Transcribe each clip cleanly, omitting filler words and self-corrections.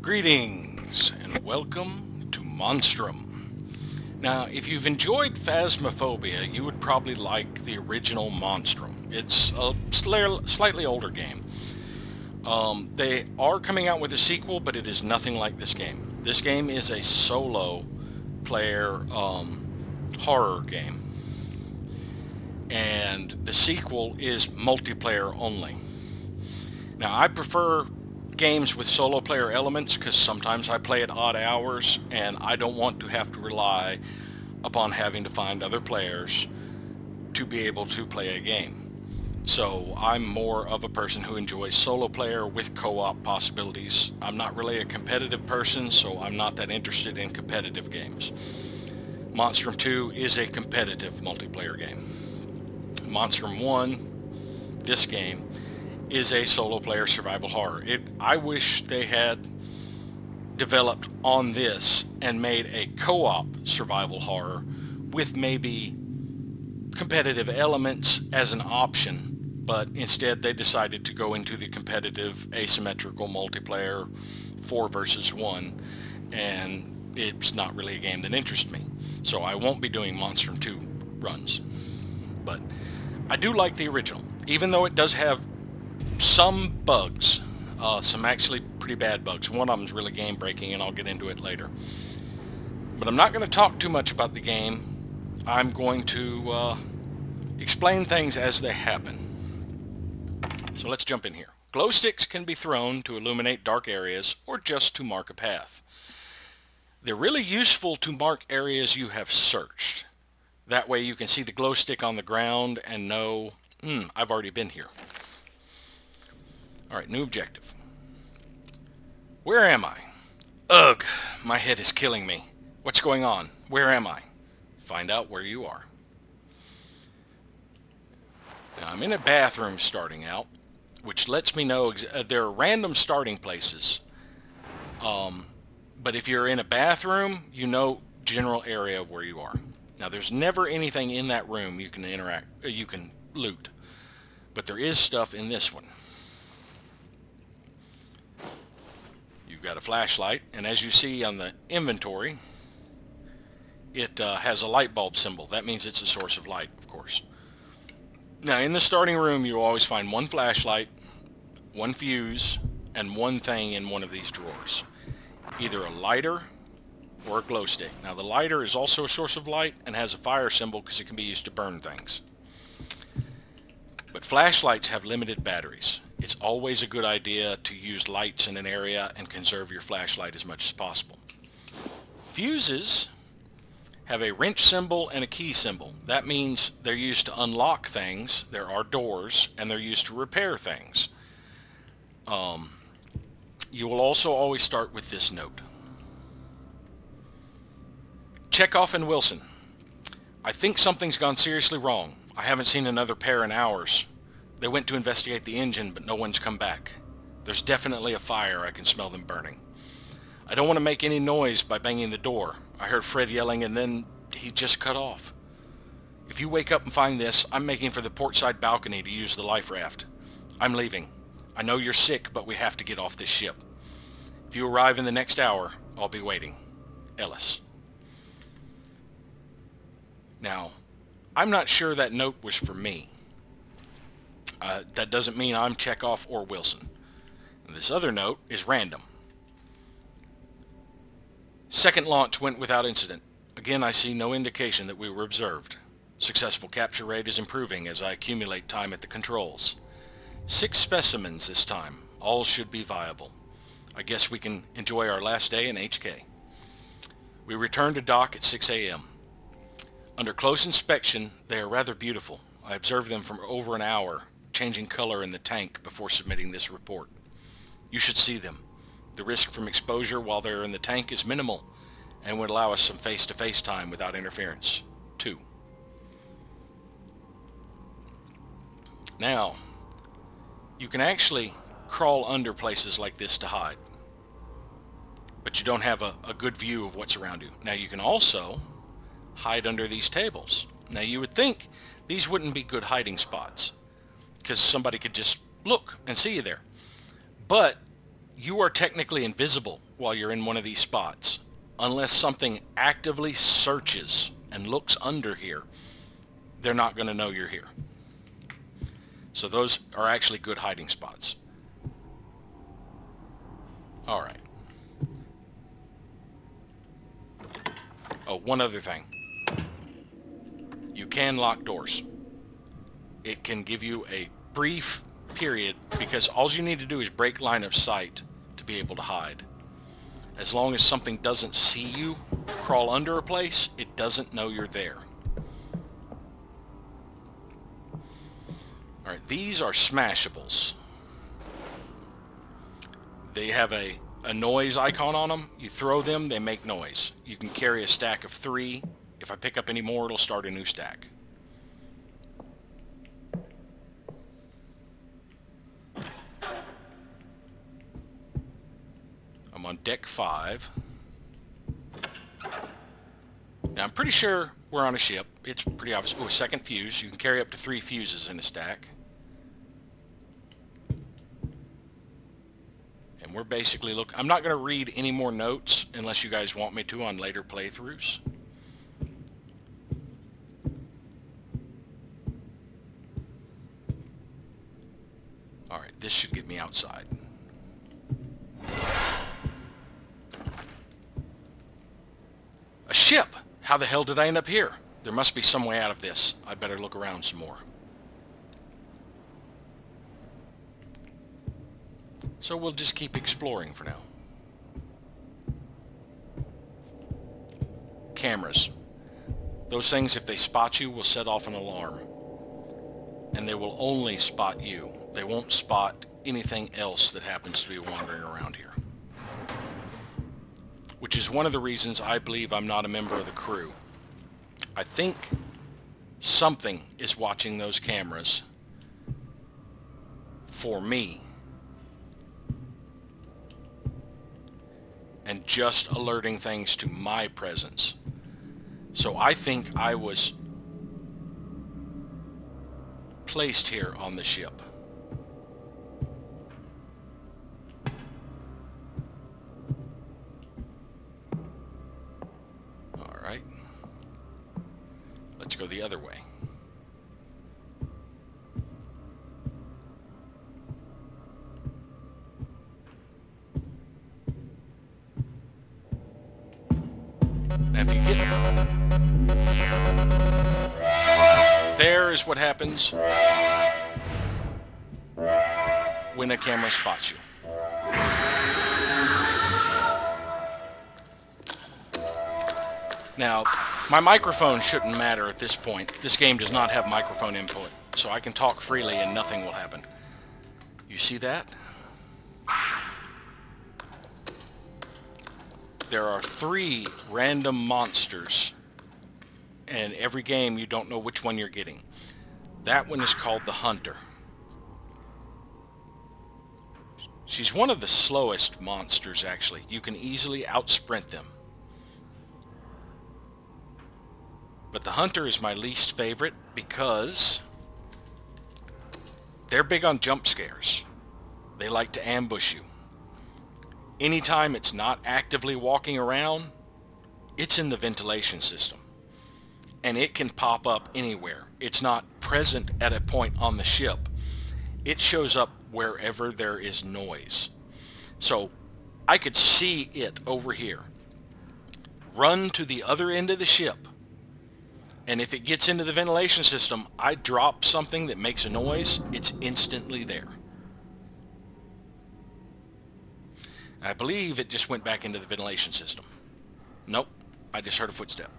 Greetings and welcome to Monstrum. Now, if you've enjoyed Phasmophobia, you would probably like the original Monstrum. It's a slightly older game. They are coming out with a sequel, but it is nothing like this game. This game is a solo player horror game, and the sequel is multiplayer only. Now, I prefer games with solo player elements because sometimes I play at odd hours and I don't want to have to rely upon having to find other players to be able to play a game. So I'm more of a person who enjoys solo player with co-op possibilities. I'm not really a competitive person, so I'm not that interested in competitive games. Monstrum 2 is a competitive multiplayer game. Monstrum 1, this game, is a solo player survival horror. I wish they had developed on this and made a co-op survival horror with maybe competitive elements as an option, but instead they decided to go into the competitive asymmetrical multiplayer 4 versus 1, and it's not really a game that interests me. So I won't be doing Monstrum 2 runs. But I do like the original, even though it does have some bugs, some actually pretty bad bugs. One of them is really game breaking, and I'll get into it later. But I'm not going to talk too much about the game. I'm going to explain things as they happen. So let's jump in here. Glow sticks can be thrown to illuminate dark areas or just to mark a path. They're really useful to mark areas you have searched. That way you can see the glow stick on the ground and know, I've already been here. Alright, new objective. Where am I? Ugh, my head is killing me. What's going on? Where am I? Find out where you are. Now, I'm in a bathroom starting out, which lets me know there are random starting places. But if you're in a bathroom, you know general area of where you are. Now, there's never anything in that room you can loot. But there is stuff in this one. You've got a flashlight, and as you see on the inventory, it has a light bulb symbol. That means it's a source of light, of course. Now, in the starting room, you'll always find one flashlight, one fuse, and one thing in one of these drawers. Either a lighter or a glow stick. Now, the lighter is also a source of light and has a fire symbol because it can be used to burn things. But flashlights have limited batteries. It's always a good idea to use lights in an area and conserve your flashlight as much as possible. Fuses have a wrench symbol and a key symbol. That means they're used to unlock things. There are doors, and they're used to repair things. You will also always start with this note. Chekhov and Wilson. I think something's gone seriously wrong. I haven't seen another pair in hours. They went to investigate the engine, but no one's come back. There's definitely a fire. I can smell them burning. I don't want to make any noise by banging the door. I heard Fred yelling and then he just cut off. If you wake up and find this, I'm making for the portside balcony to use the life raft. I'm leaving. I know you're sick, but we have to get off this ship. If you arrive in the next hour, I'll be waiting. Ellis. Now, I'm not sure that note was for me. That doesn't mean I'm Chekhov or Wilson. And this other note is random. Second launch went without incident. Again, I see no indication that we were observed. Successful capture rate is improving as I accumulate time at the controls. 6 specimens this time. All should be viable. I guess we can enjoy our last day in HK. We return to dock at 6 a.m. Under close inspection, they are rather beautiful. I observed them for over an hour, changing color in the tank before submitting this report. You should see them. The risk from exposure while they're in the tank is minimal and would allow us some face-to-face time without interference. 2. Now, you can actually crawl under places like this to hide, but you don't have a good view of what's around you. Now, you can also hide under these tables. Now, you would think these wouldn't be good hiding spots because somebody could just look and see you there. But you are technically invisible while you're in one of these spots unless something actively searches and looks under here. They're not going to know you're here. So those are actually good hiding spots. All right. Oh, one other thing. You can lock doors. It can give you a brief period because all you need to do is break line of sight to be able to hide. As long as something doesn't see you crawl under a place, it doesn't know you're there. All right, these are smashables. They have a noise icon on them. You throw them, they make noise. You can carry a stack of 3. If I pick up any more, it'll start a new stack. I'm on deck 5. Now I'm pretty sure we're on a ship. It's pretty obvious. Oh, a second fuse. You can carry up to 3 fuses in a stack. And we're basically looking... I'm not going to read any more notes unless you guys want me to on later playthroughs. Alright, this should get me outside. A ship! How the hell did I end up here? There must be some way out of this. I better look around some more. So we'll just keep exploring for now. Cameras. Those things, if they spot you, will set off an alarm. And they will only spot you. They won't spot anything else that happens to be wandering around here. Which is one of the reasons I believe I'm not a member of the crew. I think something is watching those cameras for me. And just alerting things to my presence. So I think I was placed here on the ship. All right. Let's go the other way. Now if you get... There is what happens when a camera spots you. Now, my microphone shouldn't matter at this point. This game does not have microphone input, so I can talk freely and nothing will happen. You see that? There are 3 random monsters, and every game you don't know which one you're getting. That one is called the Hunter. She's one of the slowest monsters, actually. You can easily outsprint them. But the Hunter is my least favorite because they're big on jump scares. They like to ambush you. Anytime it's not actively walking around, it's in the ventilation system. And it can pop up anywhere. It's not present at a point on the ship. It shows up wherever there is noise. So I could see it over here. Run to the other end of the ship. And if it gets into the ventilation system, I drop something that makes a noise, it's instantly there. I believe it just went back into the ventilation system. Nope, I just heard a footstep.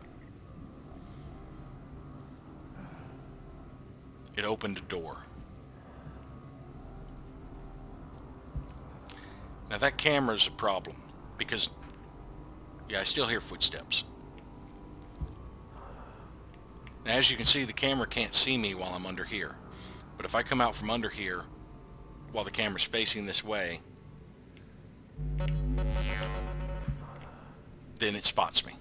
It opened a door. Now that camera's a problem because, yeah, I still hear footsteps. Now as you can see, the camera can't see me while I'm under here. But if I come out from under here while the camera's facing this way, then it spots me.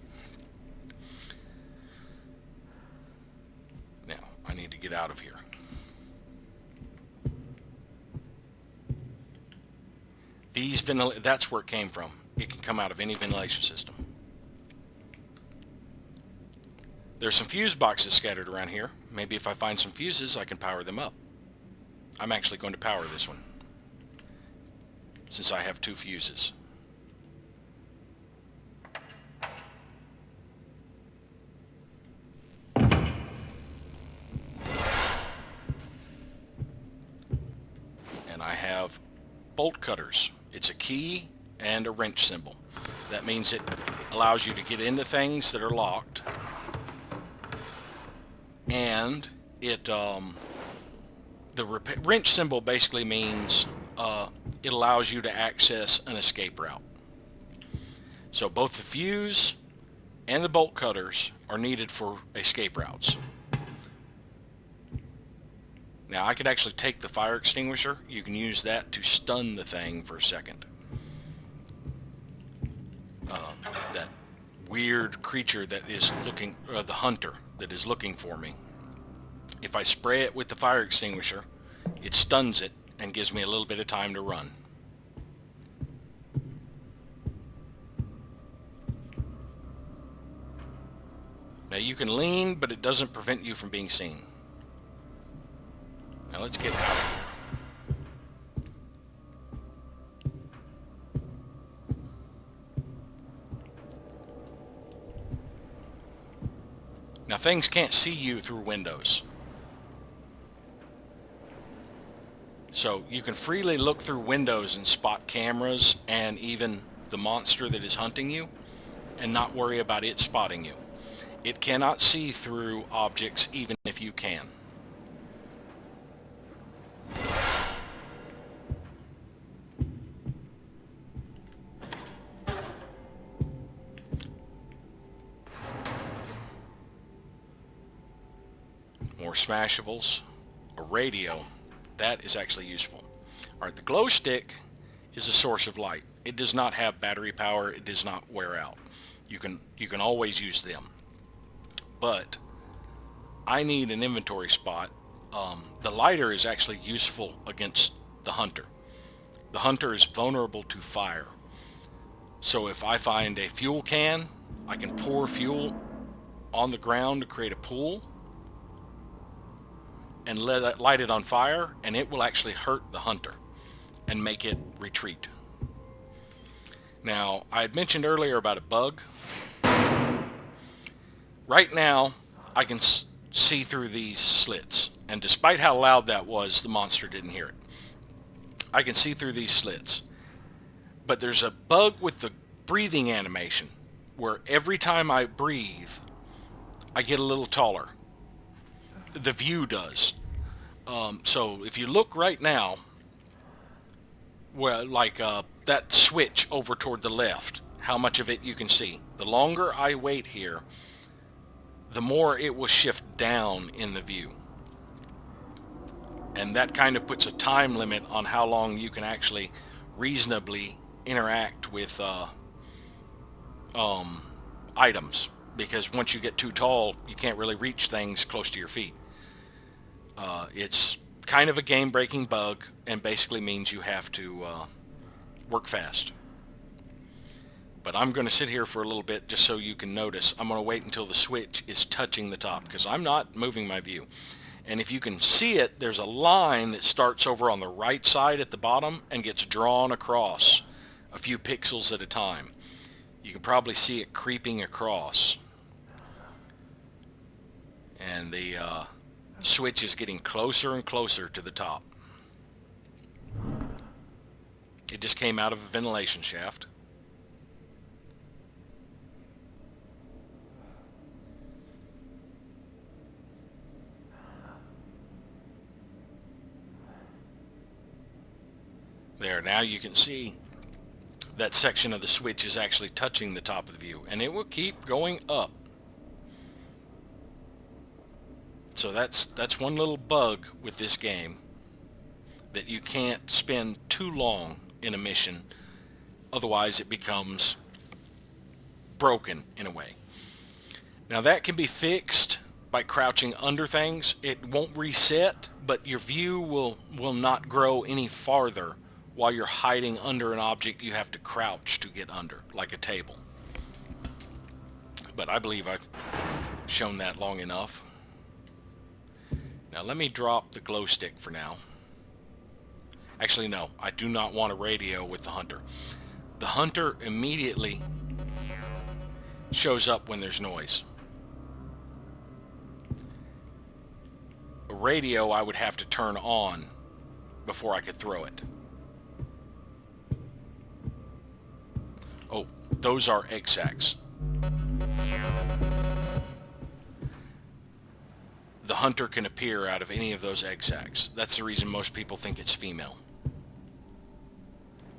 Now, I need to get out of here. That's where it came from. it can come out of any ventilation system. There's some fuse boxes scattered around here. Maybe if I find some fuses, I can power them up. I'm actually going to power this one, since I have 2 fuses. And I have bolt cutters. It's a key and a wrench symbol. That means it allows you to get into things that are locked. And it the wrench symbol basically means it allows you to access an escape route. So both the fuse and the bolt cutters are needed for escape routes. Now I could actually take the fire extinguisher. You can use that to stun the thing for a second. That weird creature that is looking, the hunter that is looking for me. If I spray it with the fire extinguisher, it stuns it and gives me a little bit of time to run. Now you can lean, but it doesn't prevent you from being seen. Now let's get out of here. Now things can't see you through windows. So you can freely look through windows and spot cameras and even the monster that is hunting you and not worry about it spotting you. It cannot see through objects even if you can. More smashables, a radio, that is actually useful. Alright, the glow stick is a source of light. It does not have battery power, it does not wear out. You can always use them. But I need an inventory spot. The lighter is actually useful against the hunter. The hunter is vulnerable to fire. So if I find a fuel can, I can pour fuel on the ground to create a pool and light it on fire, and it will actually hurt the hunter and make it retreat. Now, I had mentioned earlier about a bug. Right now, I can see through these slits, and despite how loud that was, the monster didn't hear it. I can see through these slits. But there's a bug with the breathing animation, where every time I breathe, I get a little taller. The view does. So if you look right now, where that switch over toward the left, how much of it you can see. The longer I wait here, the more it will shift down in the view. And that kind of puts a time limit on how long you can actually reasonably interact with items. Because once you get too tall, you can't really reach things close to your feet. It's kind of a game-breaking bug, and basically means you have to work fast. But I'm going to sit here for a little bit just so you can notice. I'm going to wait until the switch is touching the top, because I'm not moving my view. And if you can see it, there's a line that starts over on the right side at the bottom and gets drawn across a few pixels at a time. You can probably see it creeping across. And the switch is getting closer and closer to the top. It just came out of a ventilation shaft. There, now you can see that section of the switch is actually touching the top of the view, and it will keep going up. So that's one little bug with this game, that you can't spend too long in a mission, otherwise it becomes broken in a way. Now that can be fixed by crouching under things. It won't reset, but your view will not grow any farther while you're hiding under an object you have to crouch to get under, like a table. But I believe I've shown that long enough. Now let me drop the glow stick for now. Actually, no, I do not want a radio with the hunter. The hunter immediately shows up when there's noise. A radio I would have to turn on before I could throw it. Oh, those are egg sacs. The hunter can appear out of any of those egg sacs. That's the reason most people think it's female.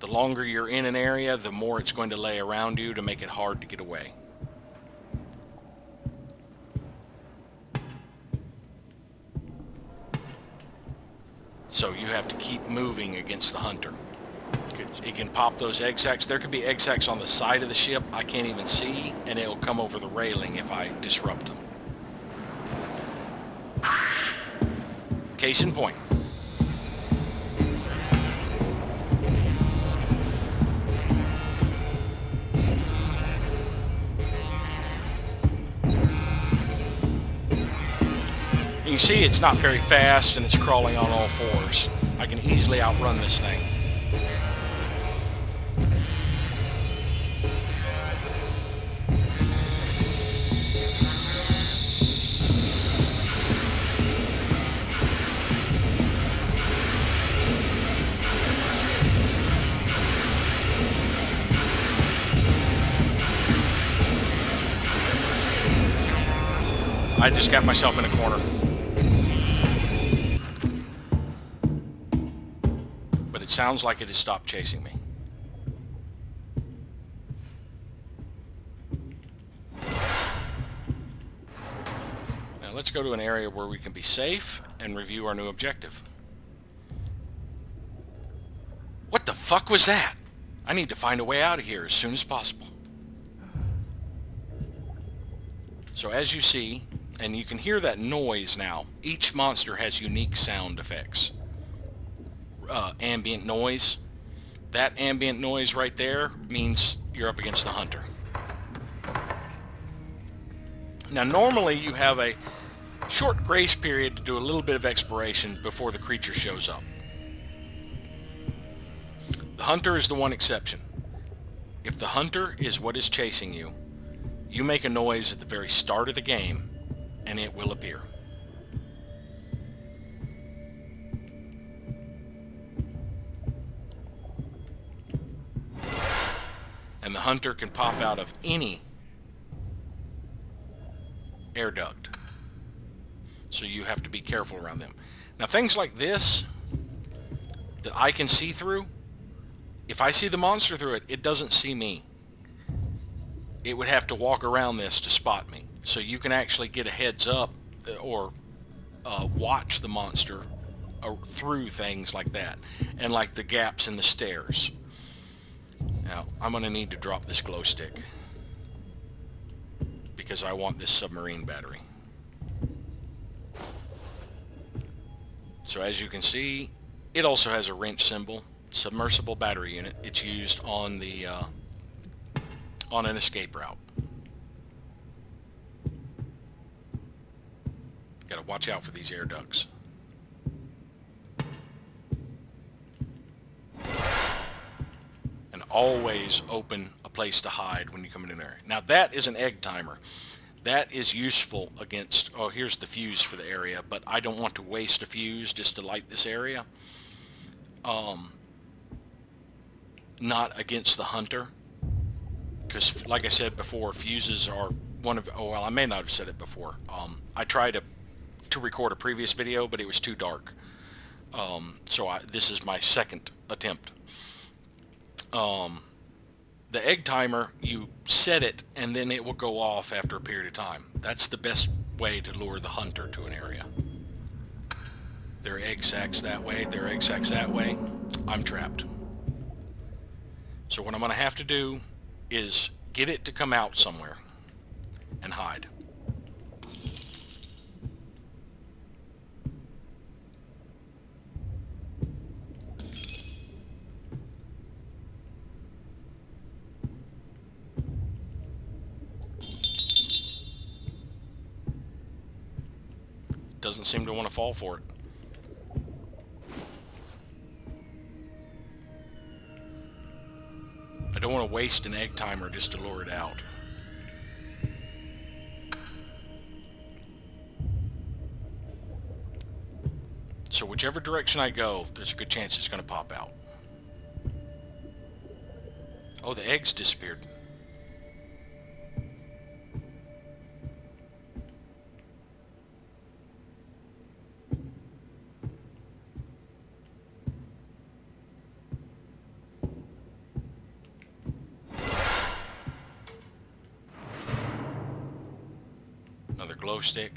The longer you're in an area, the more it's going to lay around you to make it hard to get away. So you have to keep moving against the hunter. It can pop those egg sacs. There could be egg sacs on the side of the ship I can't even see, and it'll come over the railing if I disrupt them. Case in point. You can see it's not very fast and it's crawling on all fours. I can easily outrun this thing. I just got myself in a corner. But it sounds like it has stopped chasing me. Now let's go to an area where we can be safe and review our new objective. What the fuck was that? I need to find a way out of here as soon as possible. So as you see, and you can hear that noise now, each monster has unique sound effects. Ambient noise. That ambient noise right there means you're up against the hunter. Now normally you have a short grace period to do a little bit of exploration before the creature shows up. The hunter is the one exception. If the hunter is what is chasing you, you make a noise at the very start of the game and it will appear. And the hunter can pop out of any air duct. So you have to be careful around them. Now things like this that I can see through, if I see the monster through it, it doesn't see me. It would have to walk around this to spot me. So you can actually get a heads up or watch the monster through things like that. And like the gaps in the stairs. Now, I'm going to need to drop this glow stick because I want this submarine battery. So as you can see, it also has a wrench symbol, submersible battery unit. It's used on the on an escape route. Got to watch out for these air ducts. And always open a place to hide when you come in an area. Now that is an egg timer. That is useful against, oh, here's the fuse for the area, but I don't want to waste a fuse just to light this area. Not against the hunter. Because like I said before, fuses are one of, oh well, I may not have said it before. I tried to record a previous video, but it was too dark. So this is my second attempt. The egg timer, you set it and then it will go off after a period of time. That's the best way to lure the hunter to an area. There are egg sacs that way, there are egg sacs that way. I'm trapped. So what I'm going to have to do is get it to come out somewhere and hide. doesn't seem to want to fall for it. I don't want to waste an egg timer just to lure it out. So whichever direction I go, there's a good chance it's going to pop out. Oh, the eggs disappeared. Another glow stick.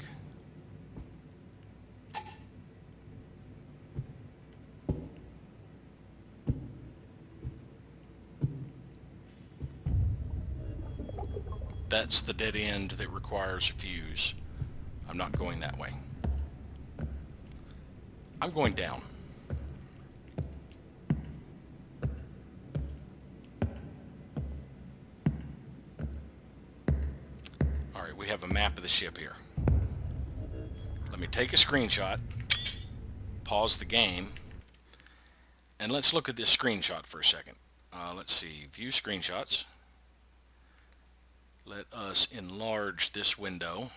That's the dead end that requires a fuse. I'm not going that way. I'm going down. Alright, we have a map of the ship here. Let me take a screenshot, pause the game, and let's look at this screenshot for a second. Let's see, view screenshots. Let us enlarge this window.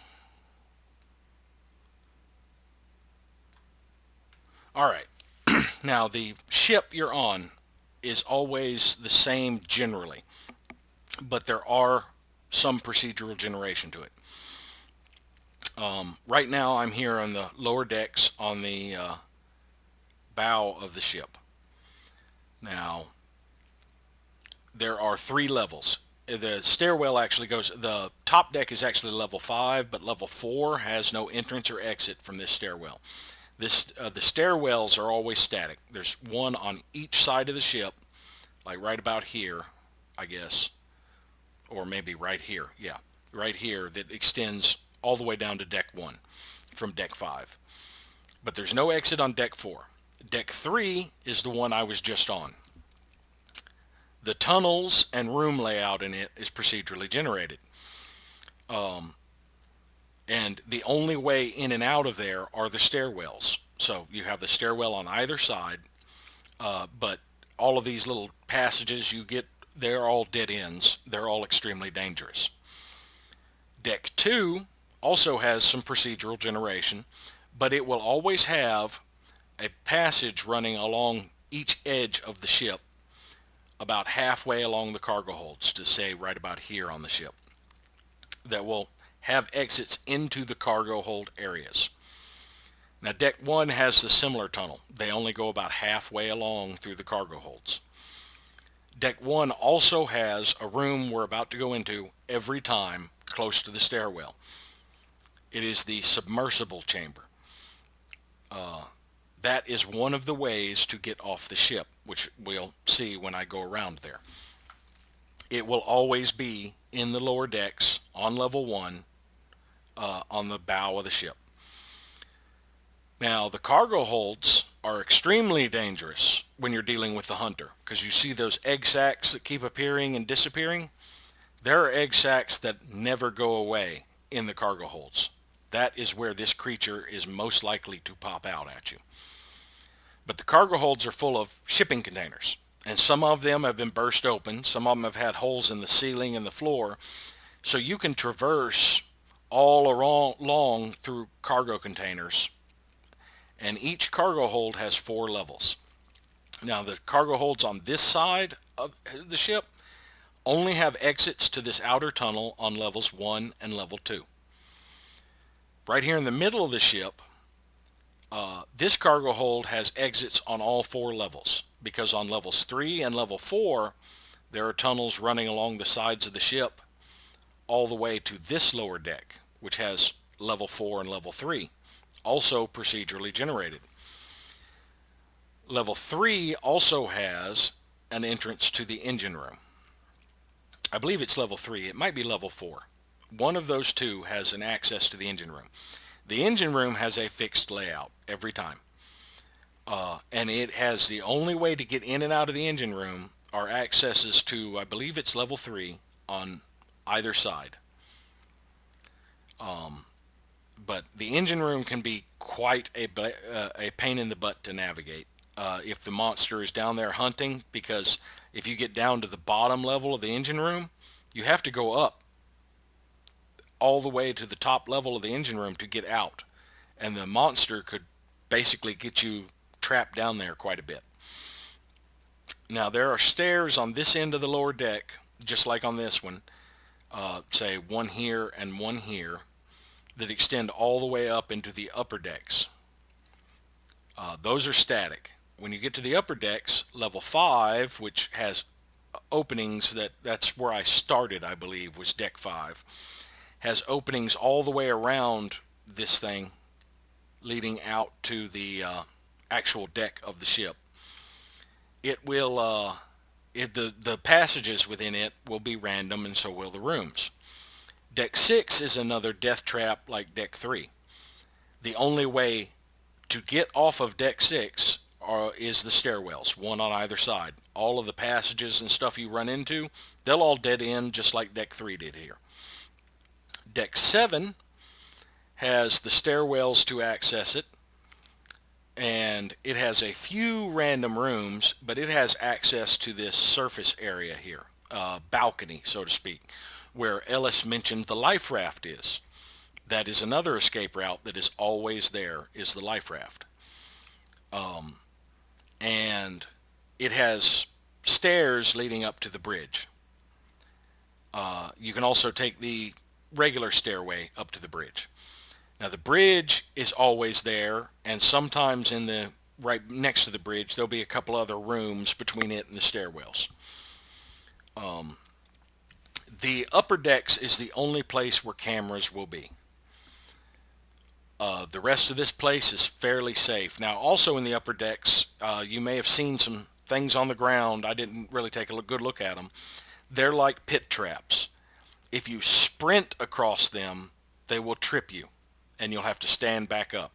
Alright, now the ship you're on is always the same generally, but there are some procedural generation to it. Right now I'm here on the lower decks on the bow of the ship. Now, there are 3 levels. The stairwell actually goes, the top deck is actually level 5, but level 4 has no entrance or exit from this stairwell. The stairwells are always static. There's one on each side of the ship, like right about here, I guess, or maybe right here, yeah, right here, that extends all the way down to deck 1 from deck 5. But there's no exit on deck 4. Deck 3 is the one I was just on. The tunnels and room layout in it is procedurally generated. And the only way in and out of there are the stairwells. So you have the stairwell on either side, but all of these little passages you get, they're all dead ends. They're all extremely dangerous. Deck 2 also has some procedural generation, but it will always have a passage running along each edge of the ship about halfway along the cargo holds, to say right about here on the ship, that will have exits into the cargo hold areas. Now deck 1 has the similar tunnel. They only go about halfway along through the cargo holds. Deck 1 also has a room we're about to go into every time close to the stairwell. It is the submersible chamber. That is one of the ways to get off the ship, which we'll see when I go around there. It will always be in the lower decks on level 1 on the bow of the ship. Now, the cargo holds are extremely dangerous when you're dealing with the hunter, because you see those egg sacs that keep appearing and disappearing. There are egg sacs that never go away in the cargo holds. That is where this creature is most likely to pop out at you. But the cargo holds are full of shipping containers, and some of them have been burst open. Some of them have had holes in the ceiling and the floor, so you can traverse all along through cargo containers, and each cargo hold has 4 levels. Now, the cargo holds on this side of the ship only have exits to this outer tunnel on levels 1 and level 2. Right here in the middle of the ship, this cargo hold has exits on all 4 levels, because on levels 3 and level 4 there are tunnels running along the sides of the ship all the way to this lower deck, which has level 4 and level 3, also procedurally generated. Level 3 also has an entrance to the engine room. I believe it's level 3. It might be level 4. One of those two has an access to the engine room. The engine room has a fixed layout every time. And it has the only way to get in and out of the engine room are accesses to, I believe it's level 3 on either side. but the engine room can be quite a pain in the butt to navigate if the monster is down there hunting, because if you get down to the bottom level of the engine room, you have to go up all the way to the top level of the engine room to get out, and the monster could basically get you trapped down there quite a bit. Now there are stairs on this end of the lower deck, just like on this one, say one here and one here, that extend all the way up into the upper decks. Those are static. When you get to the upper decks, level 5, which has openings, that's where I started, I believe, was deck 5, has openings all the way around this thing leading out to the actual deck of the ship. It will, the passages within it will be random, and so will the rooms. Deck 6 is another death trap like deck 3. The only way to get off of deck 6 is the stairwells, one on either side. All of the passages and stuff you run into, they'll all dead end just like deck 3 did here. Deck 7 has the stairwells to access it, and it has a few random rooms, but it has access to this surface area here, balcony, so to speak, where Ellis mentioned the life raft is. That is another escape route that is always there, is the life raft. And it has stairs leading up to the bridge. You can also take the regular stairway up to the bridge. Now the bridge is always there, and sometimes in the right next to the bridge there'll be a couple other rooms between it and the stairwells. The upper decks is the only place where cameras will be. The rest of this place is fairly safe. Now also in the upper decks, you may have seen some things on the ground. I didn't really take a good look at them. They're like pit traps. If you sprint across them, they will trip you, and you'll have to stand back up.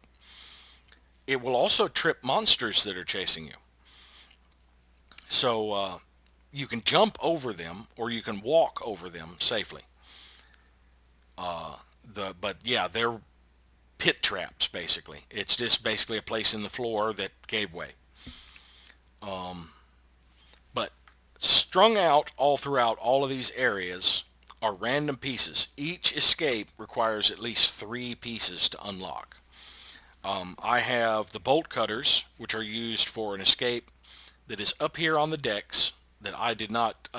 It will also trip monsters that are chasing you. So you can jump over them, or you can walk over them safely. But yeah, they're pit traps basically. It's just basically a place in the floor that gave way. But strung out all throughout all of these areas are random pieces. Each escape requires at least 3 pieces to unlock. I have the bolt cutters, which are used for an escape that is up here on the decks that I did not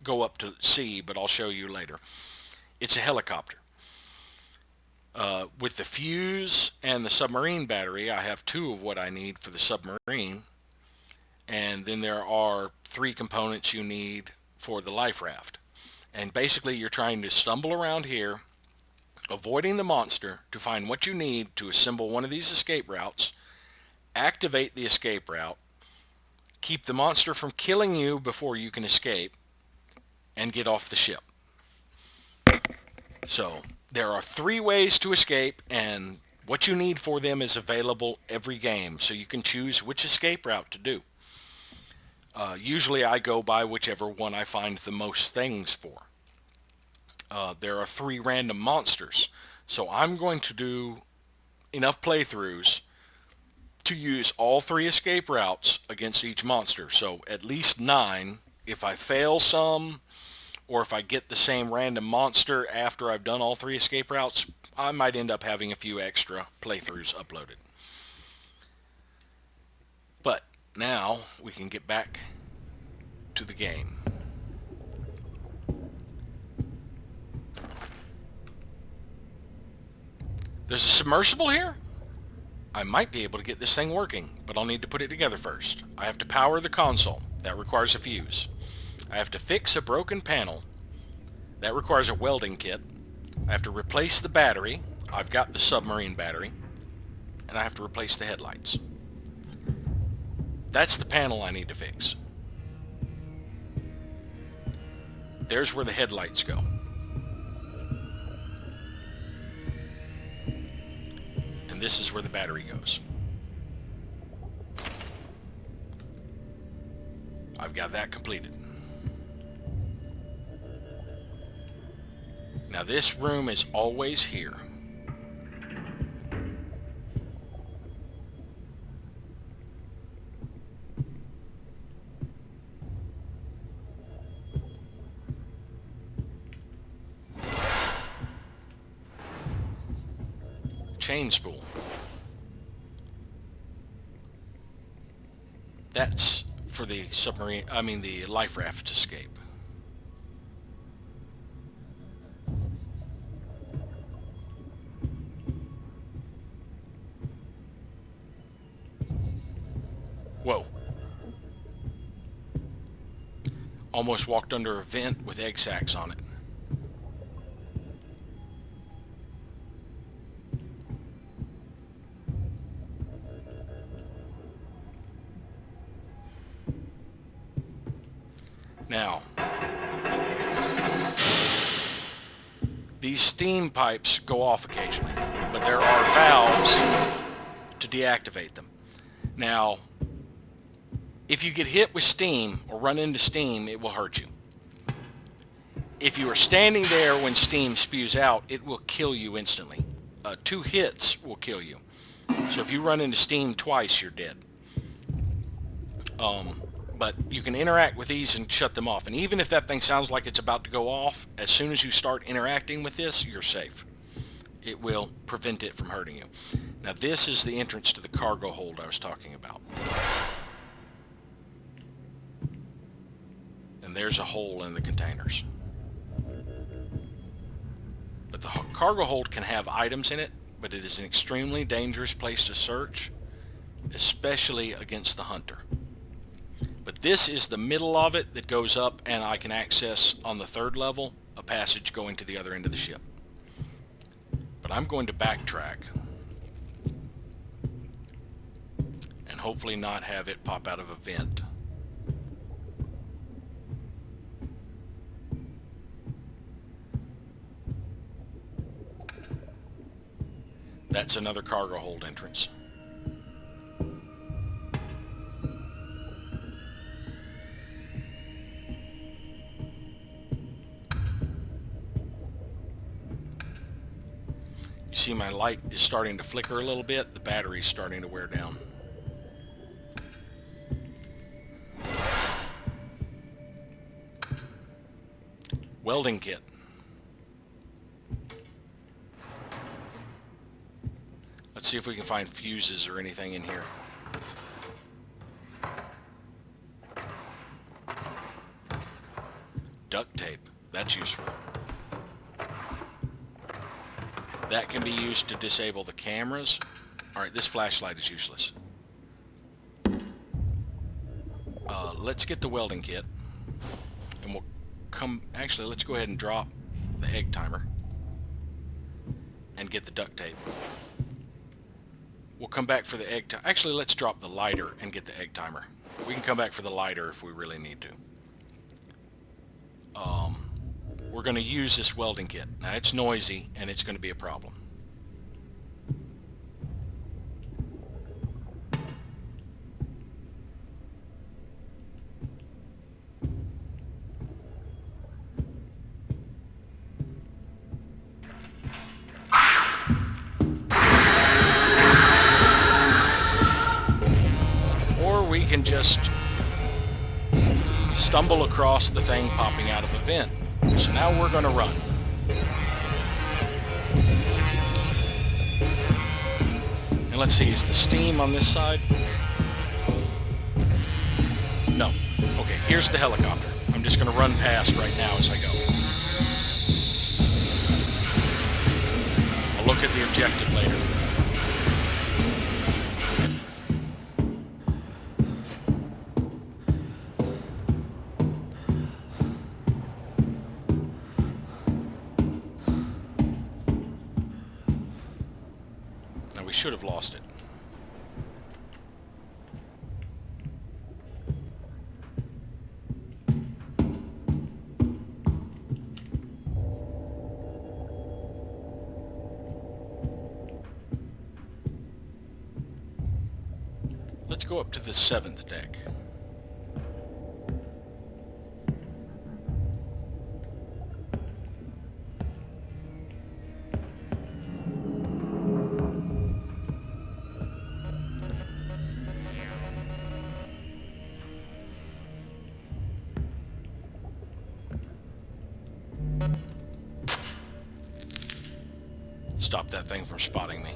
go up to see, but I'll show you later. It's a helicopter. With the fuse and the submarine battery, I have 2 of what I need for the submarine, and then there are 3 components you need for the life raft. And basically you're trying to stumble around here, avoiding the monster, to find what you need to assemble one of these escape routes, activate the escape route, keep the monster from killing you before you can escape, and get off the ship. So there are 3 ways to escape, and what you need for them is available every game, so you can choose which escape route to do. Usually I go by whichever one I find the most things for. There are 3 random monsters, so I'm going to do enough playthroughs to use all 3 escape routes against each monster, so at least 9. If I fail some, or if I get the same random monster after I've done all 3 escape routes, I might end up having a few extra playthroughs uploaded. But now we can get back to the game. There's a submersible here? I might be able to get this thing working, but I'll need to put it together first. I have to power the console. That requires a fuse. I have to fix a broken panel. That requires a welding kit. I have to replace the battery. I've got the submarine battery. And I have to replace the headlights. That's the panel I need to fix. There's where the headlights go. And this is where the battery goes. I've got that completed. Now this room is always here. chain spool. That's for the submarine, the life raft escape. Whoa. Almost walked under a vent with egg sacs on it. Now, these steam pipes go off occasionally, but there are valves to deactivate them. Now, if you get hit with steam or run into steam, it will hurt you. If you are standing there when steam spews out, it will kill you instantly. 2 hits will kill you. So if you run into steam twice, you're dead. But you can interact with these and shut them off. And even if that thing sounds like it's about to go off, as soon as you start interacting with this, you're safe. It will prevent it from hurting you. Now this is the entrance to the cargo hold I was talking about. And there's a hole in the containers. But the cargo hold can have items in it, but it is an extremely dangerous place to search, especially against the hunter. But this is the middle of it that goes up, and I can access on the 3rd level a passage going to the other end of the ship. But I'm going to backtrack and hopefully not have it pop out of a vent. That's another cargo hold entrance. You see my light is starting to flicker a little bit. The battery's starting to wear down. Welding kit. Let's see if we can find fuses or anything in here. Duct tape. That's useful. That can be used to disable the cameras. Alright, this flashlight is useless. Let's get the welding kit. And we'll come... Actually, let's go ahead and drop the egg timer. And get the duct tape. We'll come back for the egg timer. Actually, let's drop the lighter and get the egg timer. We can come back for the lighter if we really need to. We're going to use this welding kit. Now, it's noisy, and it's going to be a problem. Or we can just stumble across the thing popping out of a vent. So now we're going to run. And let's see, is the steam on this side? No. Okay, here's the helicopter. I'm just going to run past right now as I go. I'll look at the objective later. Should have lost it. Let's go up to the 7th deck. Stop that thing from spotting me.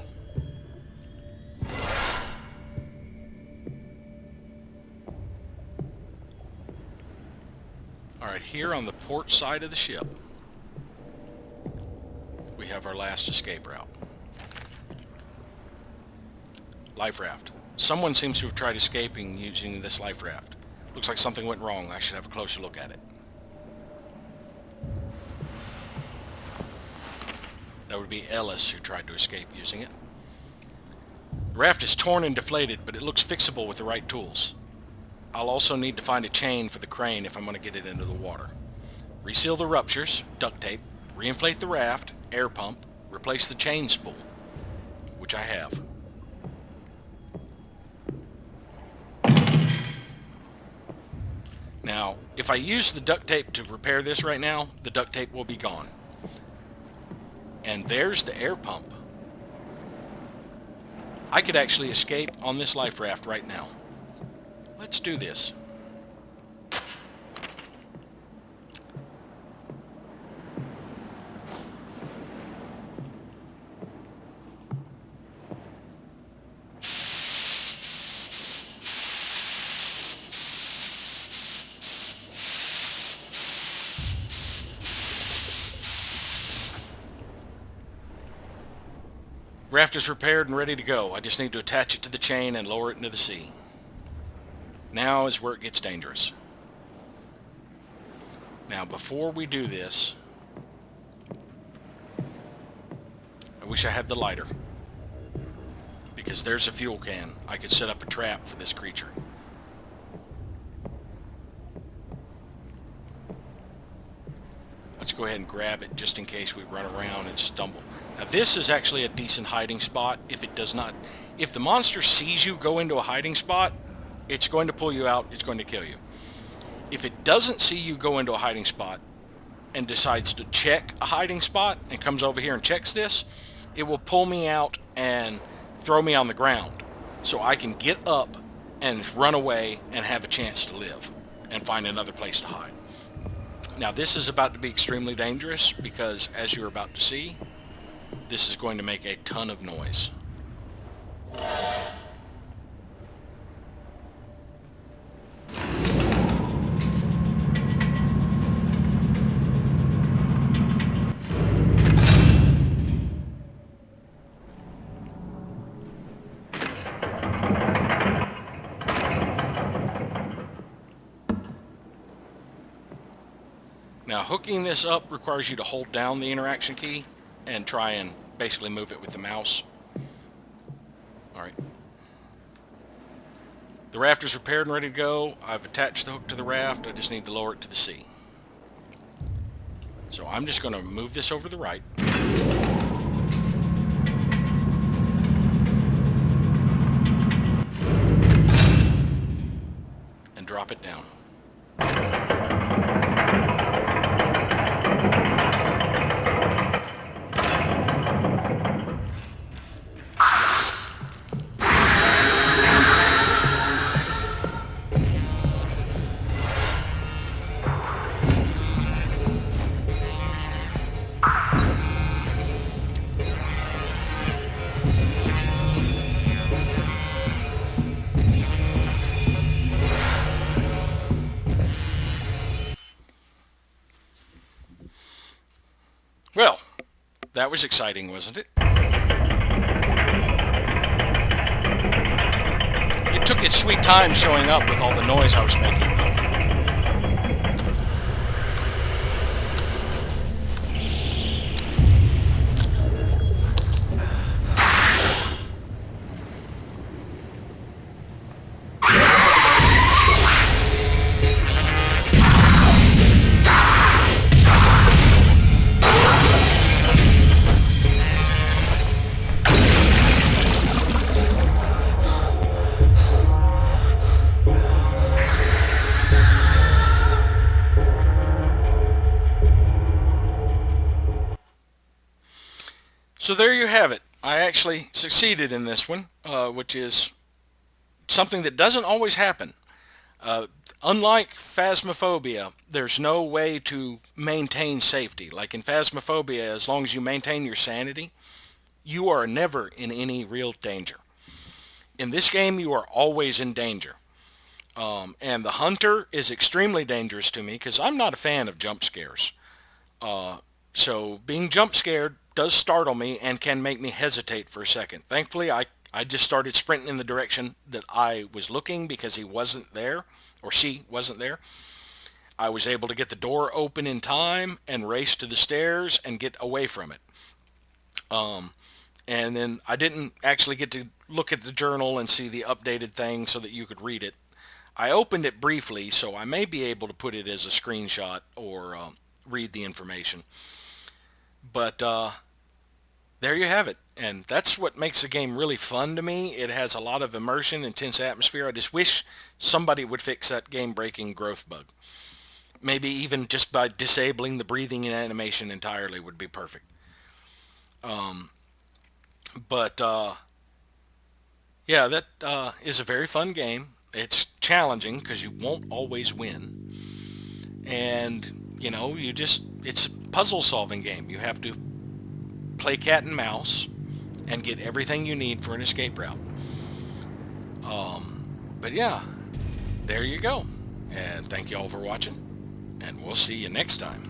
here on the port side of the ship, we have our last escape route. Life raft. Someone seems to have tried escaping using this life raft. Looks like something went wrong. I should have a closer look at it. That would be Ellis who tried to escape using it. The raft is torn and deflated, but it looks fixable with the right tools. I'll also need to find a chain for the crane if I'm going to get it into the water. Reseal the ruptures, duct tape, reinflate the raft, air pump, replace the chain spool, which I have. Now, if I use the duct tape to repair this right now, the duct tape will be gone. And there's the air pump. I could actually escape on this life raft right now. Let's do this. Raft is repaired and ready to go. I just need to attach it to the chain and lower it into the sea. Now is where it gets dangerous. Now before we do this, I wish I had the lighter, because there's a fuel can. I could set up a trap for this creature. Let's go ahead and grab it just in case we run around and stumble. Now this is actually a decent hiding spot. If the monster sees you go into a hiding spot, it's going to pull you out, it's going to kill you. If it doesn't see you go into a hiding spot and decides to check a hiding spot and comes over here and checks this, it will pull me out and throw me on the ground so I can get up and run away and have a chance to live and find another place to hide. Now this is about to be extremely dangerous because, as you're about to see, this is going to make a ton of noise. Now hooking this up requires you to hold down the interaction key and try and basically move it with the mouse. Alright. The raft is repaired and ready to go. I've attached the hook to the raft. I just need to lower it to the sea. So I'm just going to move this over to the right. And drop it down. Well, that was exciting, wasn't it? It took its sweet time showing up with all the noise I was making, though. So there you have it. I actually succeeded in this one, which is something that doesn't always happen. Unlike Phasmophobia, there's no way to maintain safety. Like in Phasmophobia, as long as you maintain your sanity, you are never in any real danger. In this game, you are always in danger. And the hunter is extremely dangerous to me because I'm not a fan of jump scares. So being jump scared does startle me and can make me hesitate for a second. Thankfully, I just started sprinting in the direction that I was looking because he wasn't there or she wasn't there. I was able to get the door open in time and race to the stairs and get away from it. And then I didn't actually get to look at the journal and see the updated thing so that you could read it. I opened it briefly, so I may be able to put it as a screenshot or read the information. But there you have it. And that's what makes the game really fun to me. It has a lot of immersion, intense atmosphere. I just wish somebody would fix that game-breaking growth bug. Maybe even just by disabling the breathing and animation entirely would be perfect. But yeah, that is a very fun game. It's challenging because you won't always win. And, it's a puzzle solving game. You have to play cat and mouse and get everything you need for an escape route. But yeah, there you go. And thank you all for watching. And we'll see you next time.